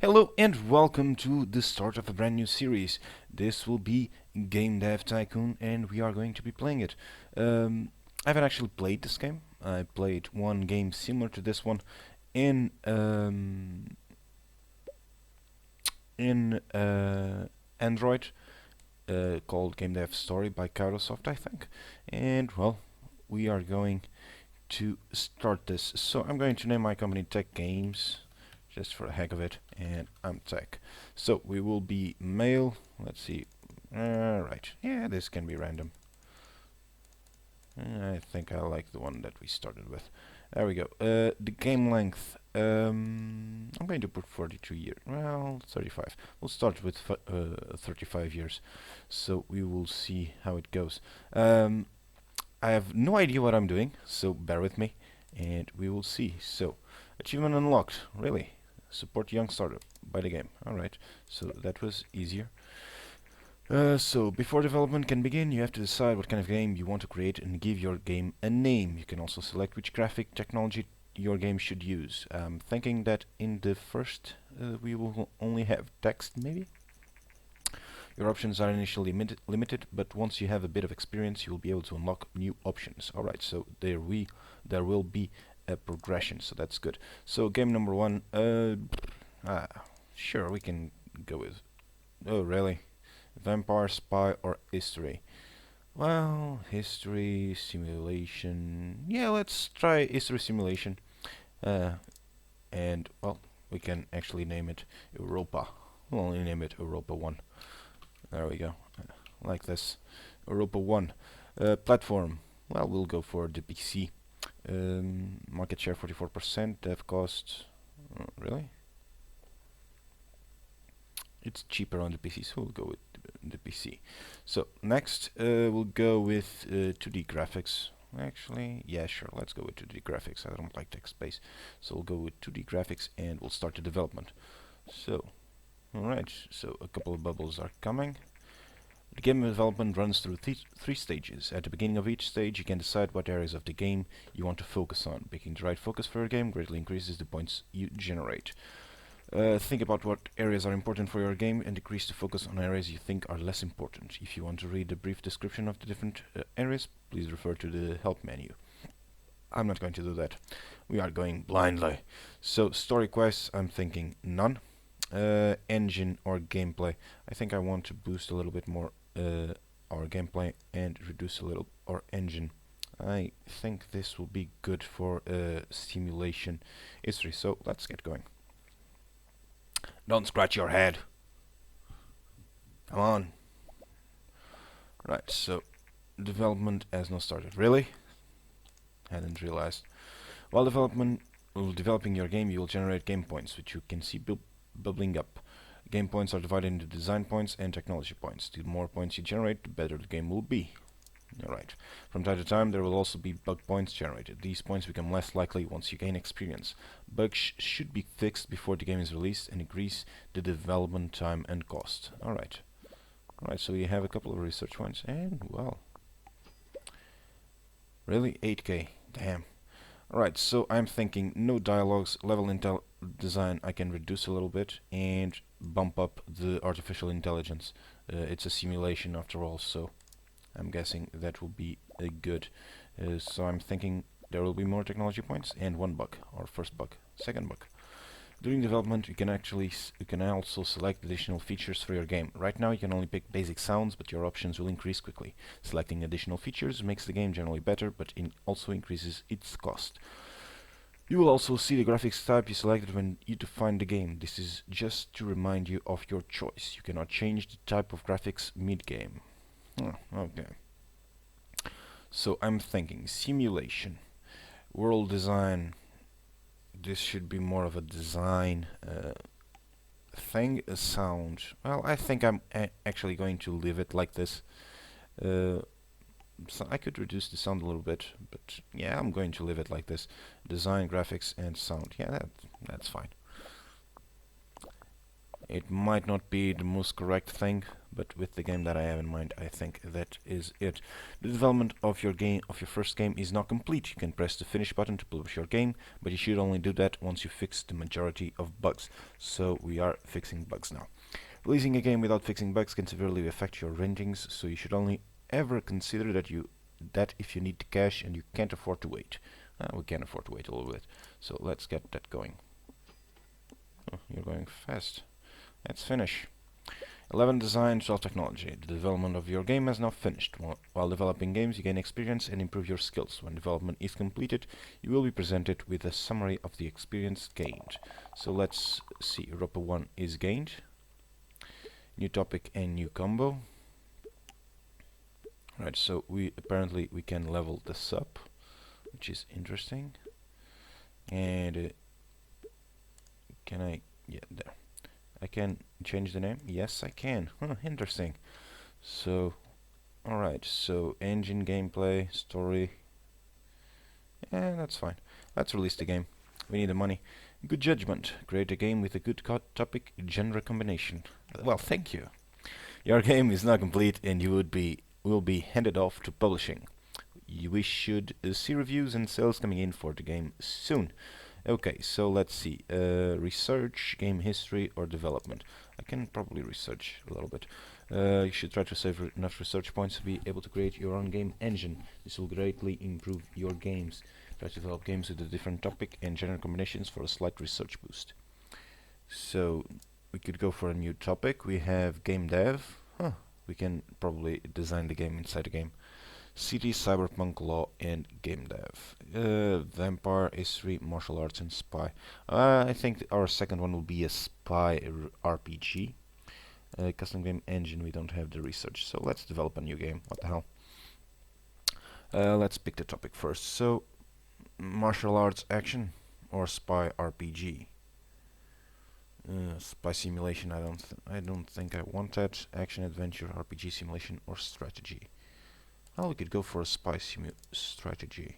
Hello and welcome to the start of a brand new series. This will be GameDev Tycoon and we are going to be playing it. I haven't actually played this game. I played one game similar to this one in Android called GameDev Story by Kairosoft, I think. And well, we are going to start this. So I'm going to name my company Tech Games just for the heck of it, and I'm Tech. So we will be male. Let's see. Right. Yeah, this can be random. I think I like the one that we started with. There we go. The game length. I'm going to put 42 years. Well, 35. We'll start with 35 years. So we will see how it goes. I have no idea what I'm doing, so bear with me, and we will see. So, achievement unlocked. Really? Support young startup by the game. Alright, so that was easier. So before development can begin, you have to decide what kind of game you want to create and give your game a name. You can also select which graphic technology your game should use. I'm thinking that in the first we will only have text, maybe? Your options are initially limited, but once you have a bit of experience, you will be able to unlock new options. Alright, so there will be a progression, so that's good. So game number one, sure, we can go with, oh really? Vampire, spy, or history? Well, history, simulation, yeah, let's try history simulation. And, well, we can actually name it Europa. We'll only name it Europa 1. There we go, like this. Europa 1. Platform, well, we'll go for the PC. Market share 44%, dev cost, really? It's cheaper on the PC, so we'll go with the PC. So next we'll go with 2D graphics. Actually, yeah, sure, let's go with 2D graphics. I don't like text-based, so we'll go with 2D graphics and we'll start the development. So, alright, so a couple of bubbles are coming. The game development runs through three stages. At the beginning of each stage, you can decide what areas of the game you want to focus on. Picking the right focus for your game greatly increases the points you generate. Think about what areas are important for your game and decrease the focus on areas you think are less important. If you want to read a brief description of the different areas, please refer to the help menu. I'm not going to do that. We are going blindly. So story quests, I'm thinking none. Engine or gameplay. I think I want to boost a little bit more our gameplay and reduce a little our engine. I think this will be good for simulation history. So let's get going. Don't scratch your head. Come on. Right, so development has not started. Really? Hadn't realized. While developing your game, you will generate game points, which you can see bubbling up. Game points are divided into design points and technology points. The more points you generate, the better the game will be. Alright. From time to time, there will also be bug points generated. These points become less likely once you gain experience. Bugs should be fixed before the game is released and increase the development time and cost. Alright. Alright, so we have a couple of research points, and, well, really? 8k. Damn. Alright, so I'm thinking no dialogues, level design I can reduce a little bit, and bump up the artificial intelligence. It's a simulation after all, so I'm guessing that will be good. So I'm thinking there will be more technology points and one bug, or first bug, second bug. During development, you can also select additional features for your game. Right now, you can only pick basic sounds, but your options will increase quickly. Selecting additional features makes the game generally better, but also increases its cost. You will also see the graphics type you selected when you define the game. This is just to remind you of your choice. You cannot change the type of graphics mid-game. Okay. So I'm thinking simulation, world design. This should be more of a design thing. A sound. Well, I think I'm actually going to leave it like this. So I could reduce the sound a little bit, but yeah, I'm going to leave it like this. Design, graphics, and sound. Yeah, that's fine. It might not be the most correct thing, but with the game that I have in mind, I think that is it. The development of your first game is not complete. You can press the finish button to publish your game, but you should only do that once you fix the majority of bugs. So we are fixing bugs now. Releasing a game without fixing bugs can severely affect your ratings, so you should only ever consider that if you need the cash and you can't afford to wait. We can't afford to wait a little bit, so let's get that going. Oh, you're going fast. Let's finish. 11. Design 12. Technology. The development of your game has now finished. While developing games, you gain experience and improve your skills. When development is completed, you will be presented with a summary of the experience gained. So let's see. Europa 1 is gained. New topic and new combo. Right, so we can level this up, which is interesting. And can I? Yeah, there. I can change the name? Yes, I can. Interesting. So, alright, so engine, gameplay, story. Yeah, that's fine. Let's release the game. We need the money. Good judgment. Create a game with a good topic genre combination. Well, thank you. Your game is now complete and you will be handed off to publishing. We should see reviews and sales coming in for the game soon. Okay, so let's see. Research, game history, or development. I can probably research a little bit. You should try to save enough research points to be able to create your own game engine. This will greatly improve your games. Try to develop games with a different topic and genre combinations for a slight research boost. So, we could go for a new topic. We have game dev. We can probably design the game inside the game. City, cyberpunk, law, and game dev. Vampire, history, martial arts, and spy. I think our second one will be a spy RPG. Custom game engine, we don't have the research, so let's develop a new game. What the hell? Let's pick the topic first. So, martial arts action or spy RPG. Spy simulation. I don't think I want that. Action adventure RPG simulation or strategy. Well, we could go for a spy strategy.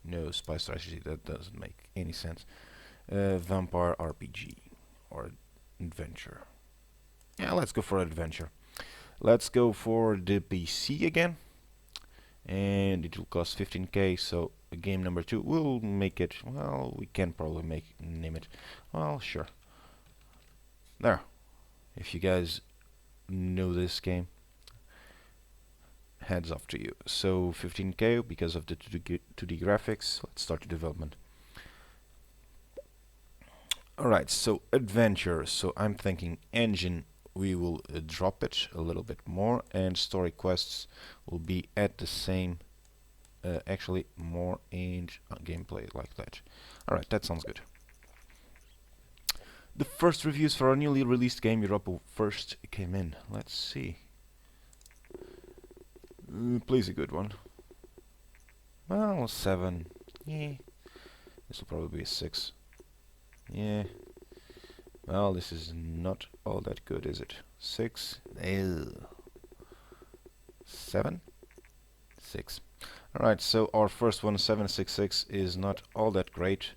No, spy strategy, that doesn't make any sense. Vampire RPG or adventure. Yeah, let's go for adventure. Let's go for the PC again. And it will cost 15k, so game number 2 will make it, well, we can probably name it. Well, sure. There. If you guys know this game, heads off to you. So 15k because of the 2D graphics. Let's start the development. Alright, so adventure. So I'm thinking engine, we will drop it a little bit more, and story quests will be at the same, actually more in gameplay like that. Alright, that sounds good. The first reviews for our newly released game Europa first came in. Let's see. Please a good one. Well, 7. Yeah. This will probably be a 6. Yeah. Well, this is not all that good, is it? 6. 7. 6. Alright, so our first one, 766, is not all that great.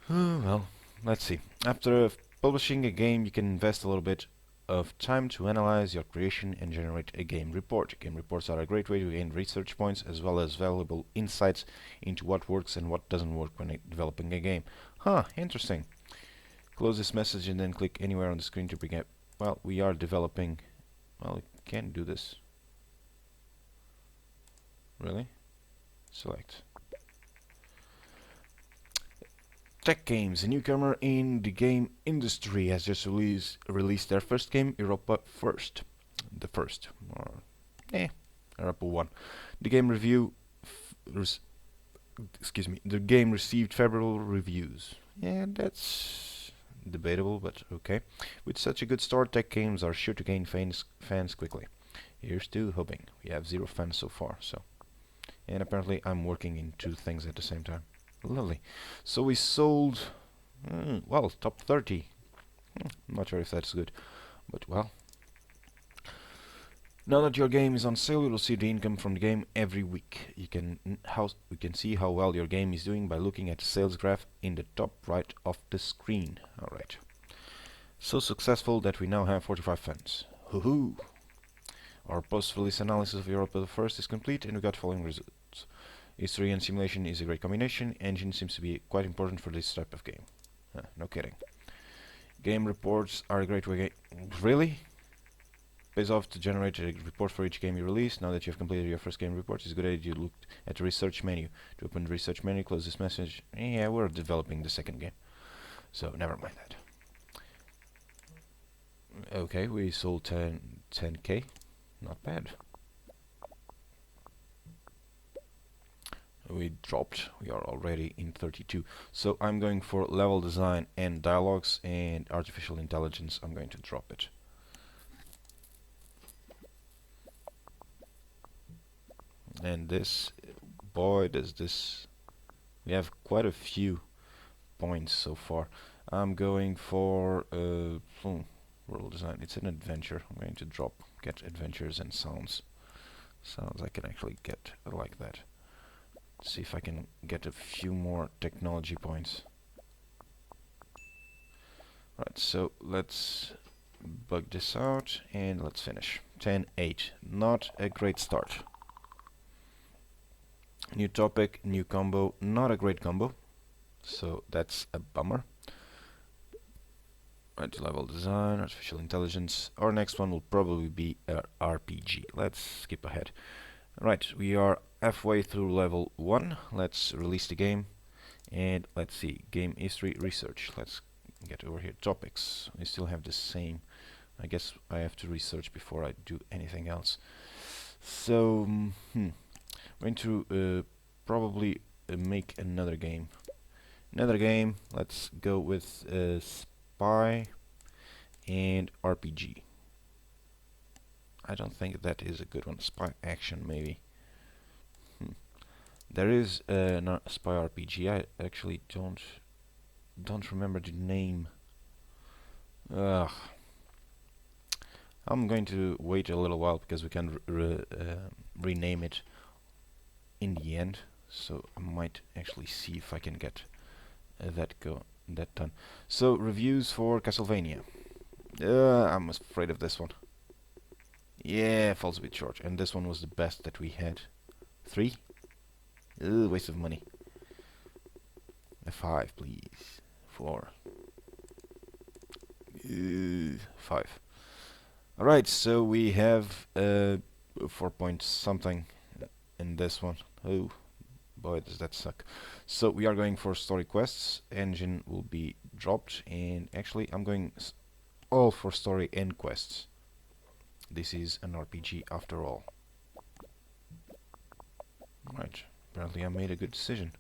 Well, let's see. After publishing a game, you can invest a little bit of time to analyze your creation and generate a game report. Game reports are a great way to gain research points as well as valuable insights into what works and what doesn't work when developing a game. Interesting. Close this message and then click anywhere on the screen to bring up. Well, we are developing. Well, we can't do this. Really? Select. Tech Games, a newcomer in the game industry, has just released their first game, Europa First. The first. Europa 1. The game the game received favorable reviews. Yeah, that's debatable, but okay. With such a good start, Tech Games are sure to gain fans quickly. Here's to hoping. We have 0 fans so far, so. And apparently I'm working in 2 things at the same time. Lovely. So we sold, well, top 30. I'm not sure if that's good, but well. Now that your game is on sale, you will see the income from the game every week. We can see how well your game is doing by looking at the sales graph in the top right of the screen. Alright. So successful that we now have 45 fans. Hoo-hoo! Our post-release analysis of Europa the First is complete and we got following results. History and simulation is a great combination. Engine seems to be quite important for this type of game. No kidding. Game reports are a great way. Really? Pays off to generate a report for each game you release. Now that you have completed your first game report, it's a good idea to look at the research menu. To open the research menu, close this message. Yeah, we're developing the second game, so never mind that. Okay, we sold 10k. Not bad. We dropped. We are already in 32. So I'm going for level design and dialogues, and artificial intelligence. I'm going to drop it. And this, boy, does this. We have quite a few points so far. I'm going for world design. It's an adventure. I'm going to get adventures and sounds. Sounds I can actually get like that. See if I can get a few more technology points. Right, so let's bug this out and let's finish. 10-8. Not a great start. New topic, new combo. Not a great combo. So that's a bummer. Right, level design, artificial intelligence. Our next one will probably be an RPG. Let's skip ahead. Right, we are halfway through level 1. Let's release the game. And let's see, game history research. Let's get over here. Topics. We still have the same. I guess I have to research before I do anything else. So, I'm going to probably make another game. Let's go with Spy and RPG. I don't think that is a good one. Spy action, maybe. There is a Spy RPG. I actually don't remember the name. Ugh. I'm going to wait a little while because we can rename it in the end. So I might actually see if I can get that done. So reviews for Castlevania. I'm afraid of this one. Yeah, falls a bit short. And this one was the best that we had. 3? Waste of money. A 5, please. 4. 5. Alright, so we have 4 point something in this one. Oh, boy, does that suck. So we are going for story quests. Engine will be dropped. And actually, I'm going all for story and quests. This is an RPG after all. Right, apparently I made a good decision.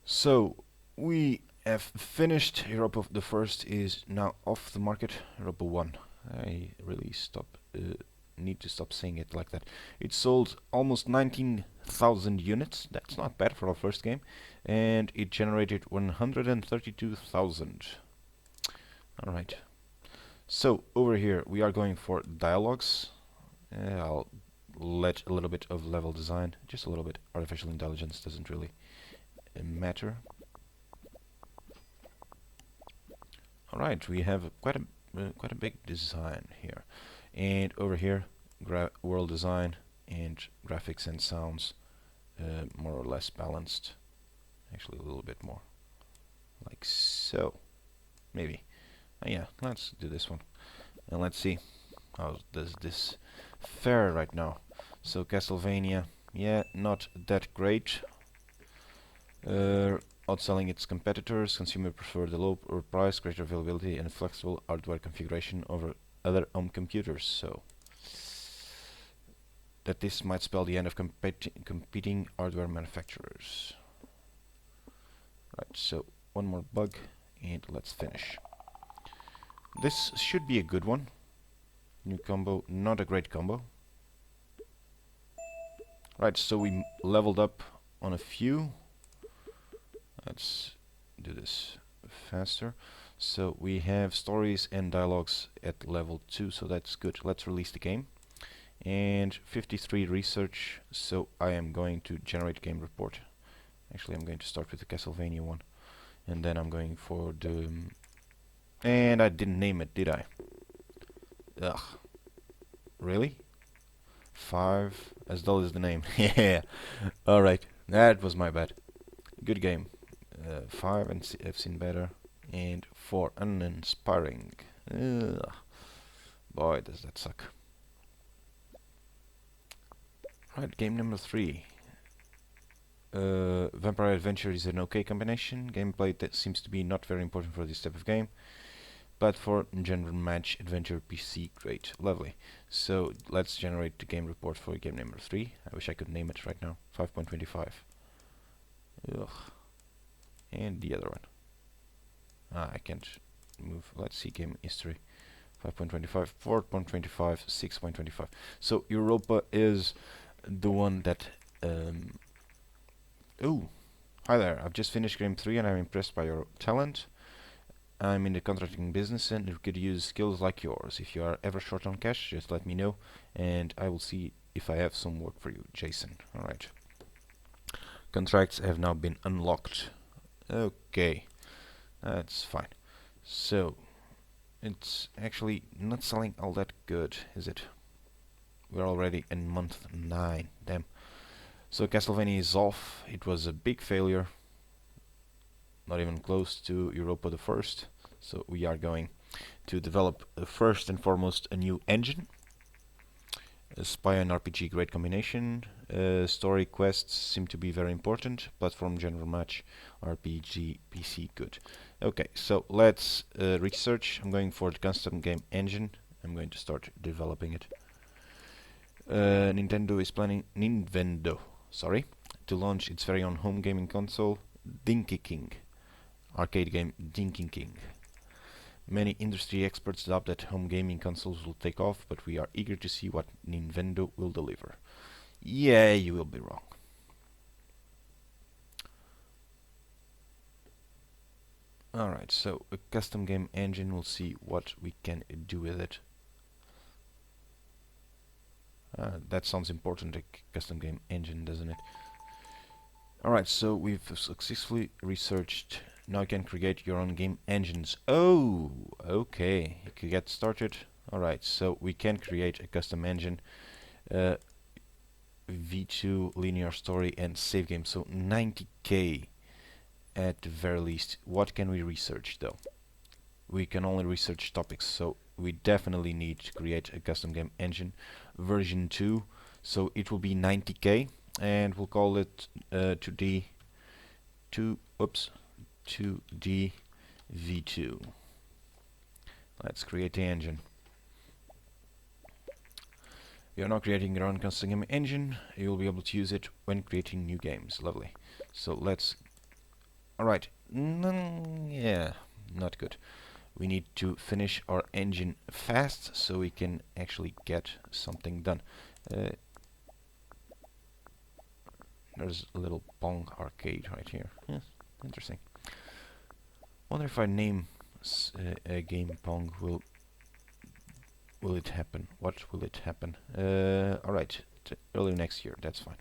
So, we have finished. Europa the First is now off the market. Europa 1. I really need to stop saying it like that. It sold almost 19,000 units. That's not bad for our first game. And it generated 132,000. Alright. So, over here we are going for dialogues. I'll let a little bit of level design. Just a little bit. Artificial intelligence doesn't really matter. Alright, we have quite a big design here. And over here, world design and graphics and sounds more or less balanced. Actually a little bit more. Like so. Maybe. Yeah, let's do this one. And let's see how does this fare right now. So Castlevania, yeah, not that great. Outselling its competitors, consumer prefer the lower price, greater availability and flexible hardware configuration over other home computers. So that this might spell the end of competing hardware manufacturers. Right, so one more bug and let's finish. This should be a good one. New combo, not a great combo. Right, so we leveled up on a few. Let's do this faster. So we have stories and dialogues at level 2, so that's good. Let's release the game. And 53 research, so I am going to generate game report. Actually, I'm going to start with the Castlevania one. And then I'm going for the And I didn't name it, did I? Ugh. Really? 5, as dull as the name. Yeah. Alright, that was my bad. Good game. 5, and I've seen better. And 4, uninspiring. Ugh. Boy, does that suck. Right, game number 3. Vampire Adventure is an okay combination. Gameplay that seems to be not very important for this type of game. But for general match adventure PC, great, lovely. So let's generate the game report for game number 3. I wish I could name it right now. 5.25. Ugh. And the other one. I can't move. Let's see game history. 5.25, 4.25, 6.25. So Europa is the one that. Oh, hi there. I've just finished game 3 and I'm impressed by your talent. I'm in the contracting business and we could use skills like yours. If you are ever short on cash, just let me know and I will see if I have some work for you, Jason. Alright. Contracts have now been unlocked. Okay. That's fine. So, it's actually not selling all that good, is it? We're already in month 9. Damn. So Castlevania is off. It was a big failure. Not even close to Europa the First. So we are going to develop first and foremost a new engine. A spy and RPG, great combination. Story quests seem to be very important. Platform, general match, RPG, PC, good. Okay, so let's research. I'm going for the custom game engine. I'm going to start developing it. Nintendo is planning to launch its very own home gaming console, Dinky King. Arcade game Dinky King. Many industry experts doubt that home gaming consoles will take off, but we are eager to see what Nintendo will deliver. Yeah, you will be wrong. Alright, so a custom game engine, we'll see what we can do with it. That sounds important, a custom game engine, doesn't it? Alright, so we've successfully researched. Now you can create your own game engines. Oh, okay. You can get started. Alright, so we can create a custom engine. V2, linear story, and save game. So 90k at the very least. What can we research though? We can only research topics, so we definitely need to create a custom game engine. Version 2, so it will be 90k. And we'll call it 2D V2. Let's create the engine. You're now creating your own custom game engine. You'll be able to use it when creating new games. Lovely. So let's. Alright. Yeah, not good. We need to finish our engine fast so we can actually get something done. There's a little Pong arcade right here. Yes, interesting. Wonder if I name a game Pong, will it happen? What will it happen? Alright, early next year, that's fine.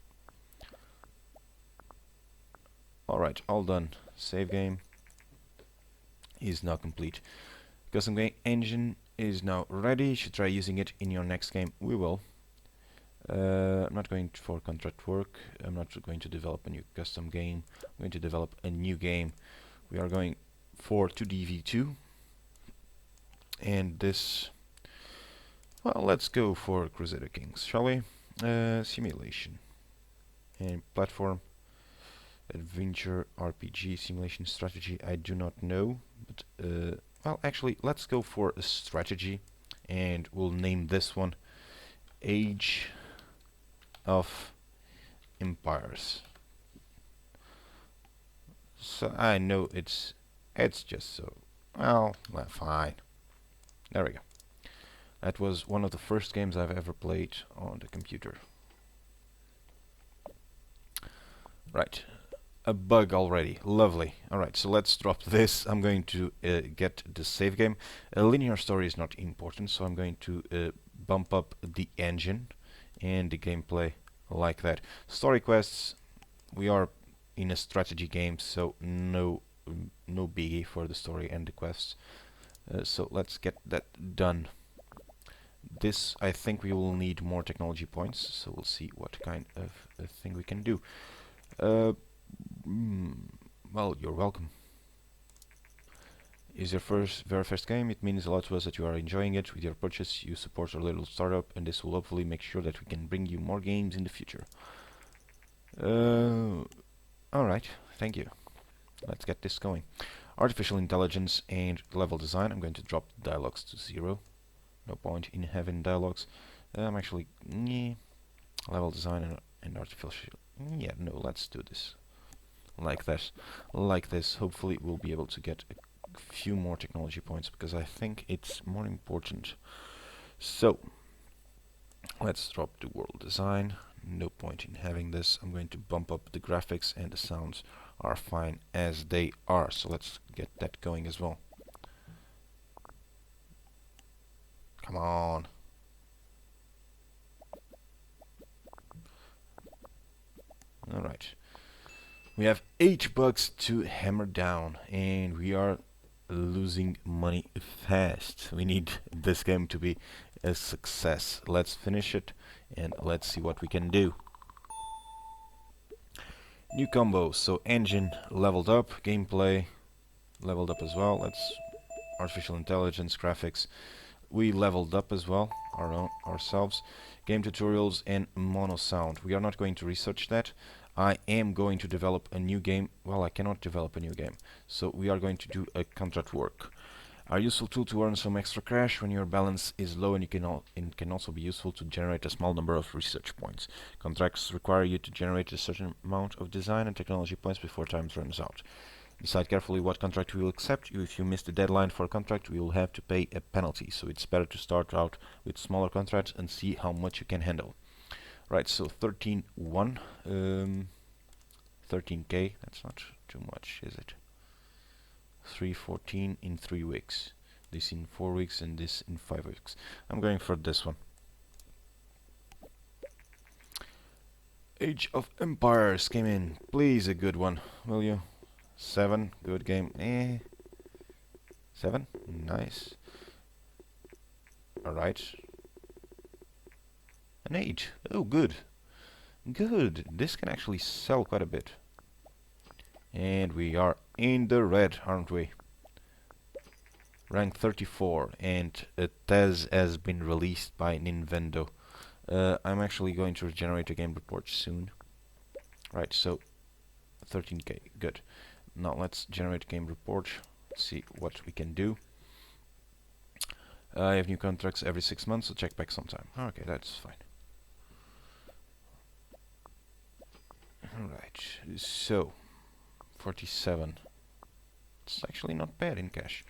Alright, all done. Save game is now complete. Custom game engine is now ready. You should try using it in your next game. We will. I'm not going for contract work. I'm not going to develop a new custom game. I'm going to develop a new game. We are going for 2D V2. And this... Well, let's go for Crusader Kings, shall we? Simulation. And platform. Adventure, RPG, simulation, strategy, I do not know. But, well, actually, let's go for a strategy. And we'll name this one Age of Empires. So I know it's just so well, fine. There we go. That was one of the first games I've ever played on the computer. Right, a bug already. Lovely. Alright, so let's drop this. I'm going to get the save game. A linear story is not important, so I'm going to bump up the engine and the gameplay like that. Story quests, we are in a strategy game, so no biggie for the story and the quests. So let's get that done. This, I think we will need more technology points, so we'll see what kind of thing we can do. Uh, well, you're welcome. Is your very first game? It means a lot to us that you are enjoying it. With your purchase, you support our little startup, and this will hopefully make sure that we can bring you more games in the future. Alright, thank you. Let's get this going. Artificial intelligence and level design. I'm going to drop the dialogues to 0. No point in having dialogues. I'm actually... level design and artificial... yeah, no, let's do this. Like that. Like this. Hopefully we'll be able to get a few more technology points, because I think it's more important. So, let's drop the world design. No point in having this. I'm going to bump up the graphics, and the sounds are fine as they are. So let's get that going as well. Come on. Alright. We have 8 bugs to hammer down, and we are losing money fast. We need this game to be a success. Let's finish it, and let's see what we can do. New combos. So engine leveled up, gameplay leveled up as well. Let's artificial intelligence, graphics. We leveled up as well ourselves. Game tutorials and mono sound. We are not going to research that. I am going to develop a new game. Well, I cannot develop a new game, so we are going to do a contract work. A useful tool to earn some extra cash when your balance is low, and it can also be useful to generate a small number of research points. Contracts require you to generate a certain amount of design and technology points before time runs out. Decide carefully what contract we will accept. If you miss the deadline for a contract, we will have to pay a penalty, so it's better to start out with smaller contracts and see how much you can handle. Right, so 13.1, 13k, that's not too much, is it? 314 in 3 weeks. This in 4 weeks and this in 5 weeks. I'm going for this one. Age of Empires came in. Please, a good one, will you? 7, good game. 7, nice. Alright. An 8. Oh, good. Good. This can actually sell quite a bit. And we are in the red, aren't we? Rank 34, and a TES has been released by Nintendo. I'm actually going to generate a game report soon. Right, so 13k, good. Now let's generate a game report, see what we can do. I have new contracts every 6 months, so check back sometime. Okay, that's fine. Alright, so 47. It's actually not bad in cash.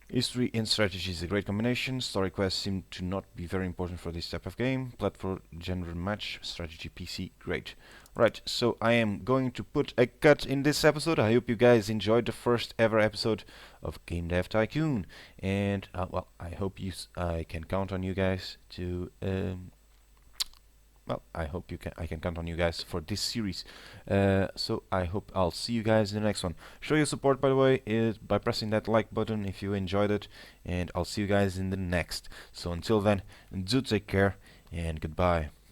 History and strategy is a great combination. Story quests seem to not be very important for this type of game. Platform genre match, strategy PC, great. Right, so I am going to put a cut in this episode. I hope you guys enjoyed the first ever episode of GameDev Tycoon. And, well, I hope I can count on you guys to... well, I hope I can count on you guys for this series. So I hope I'll see you guys in the next one. Show your support, by the way, by pressing that like button if you enjoyed it, and I'll see you guys in the next. So until then, do take care and goodbye.